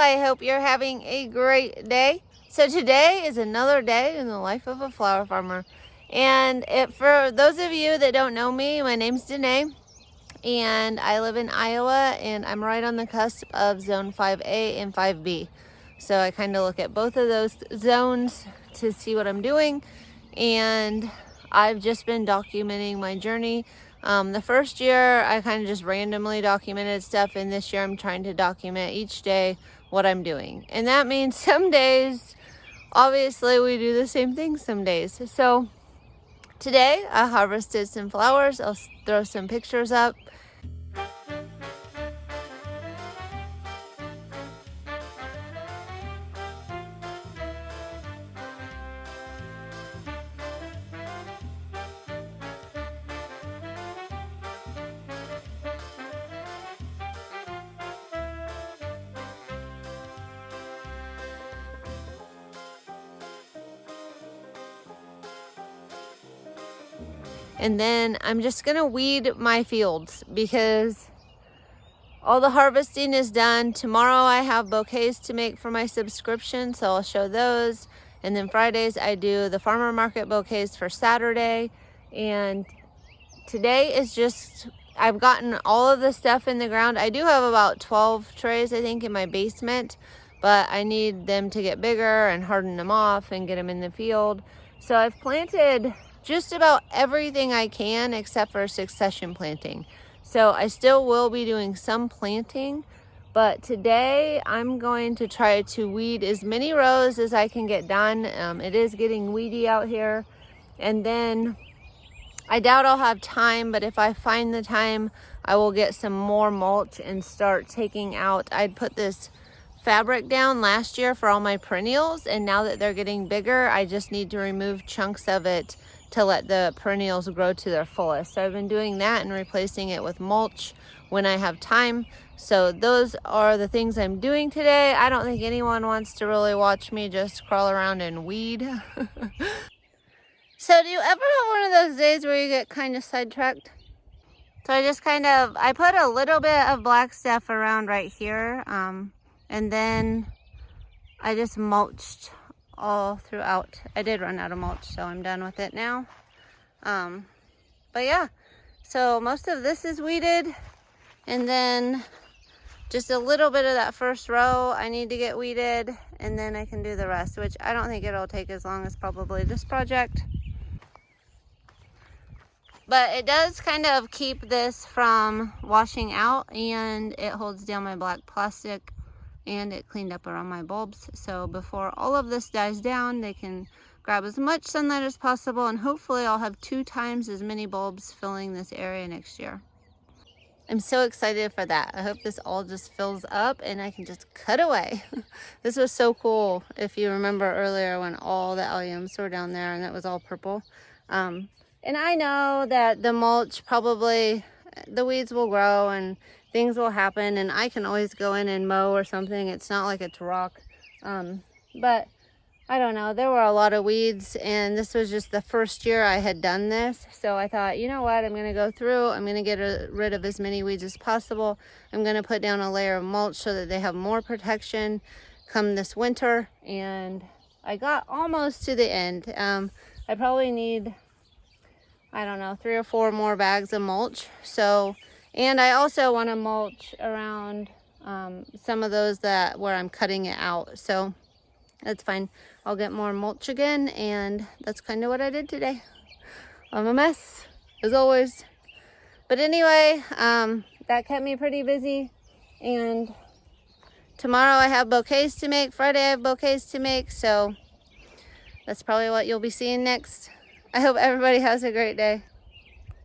I hope you're having a great day. So today is another day in the life of a flower farmer. And for those of you that don't know me, my name's Danae, and I live in Iowa, and I'm right on the cusp of zone 5A and 5B. So I kind of look at both of those zones to see what I'm doing, and I've just been documenting my journey. The first year I kind of just randomly documented stuff, and this year I'm trying to document each day what I'm doing. And that means some days, obviously, we do the same thing some days. So today I harvested some flowers. I'll throw some pictures up. And then I'm just gonna weed my fields because all the harvesting is done. Tomorrow I have bouquets to make for my subscription, so I'll show those. And then Fridays I do the farmer market bouquets for Saturday. And today is just, I've gotten all of the stuff in the ground. I do have about 12 trays, I think, in my basement, but I need them to get bigger and harden them off and get them in the field. So I've planted just about everything I can except for succession planting. So I still will be doing some planting, but today I'm going to try to weed as many rows as I can get done. It is getting weedy out here. And then I doubt I'll have time, but if I find the time, I will get some more mulch and start taking out. I'd put this fabric down last year for all my perennials, and now that they're getting bigger, I just need to remove chunks of it to let the perennials grow to their fullest. So I've been doing that and replacing it with mulch when I have time. So those are the things I'm doing today. I don't think anyone wants to really watch me just crawl around and weed. So do you ever have one of those days where you get kind of sidetracked? So I put a little bit of black stuff around right here, and then I just mulched all throughout. I did run out of mulch, so I'm done with it now. But yeah, so most of this is weeded, and then just a little bit of that first row I need to get weeded, and then I can do the rest, which I don't think it'll take as long as probably this project. But it does kind of keep this from washing out, and it holds down my black plastic, and it cleaned up around my bulbs. So before all of this dies down, they can grab as much sunlight as possible, and hopefully I'll have 2 times as many bulbs filling this area next year. I'm so excited for that. I hope this all just fills up and I can just cut away. This was so cool. If you remember earlier when all the alliums were down there and it was all purple. And I know that the mulch, probably the weeds will grow and things will happen, and I can always go in and mow or something. It's not like it's rock. But I don't know, there were a lot of weeds, and this was just the first year I had done this. So I thought, you know what, I'm gonna go through, I'm gonna get rid of as many weeds as possible. I'm gonna put down a layer of mulch so that they have more protection come this winter. And I got almost to the end. I probably need, I don't know, 3 or 4 more bags of mulch. So, and I also want to mulch around some of those where I'm cutting it out. So that's fine. I'll get more mulch again, and that's kind of what I did today. I'm a mess, as always. But anyway, that kept me pretty busy. And tomorrow I have bouquets to make. Friday I have bouquets to make. So that's probably what you'll be seeing next. I hope everybody has a great day.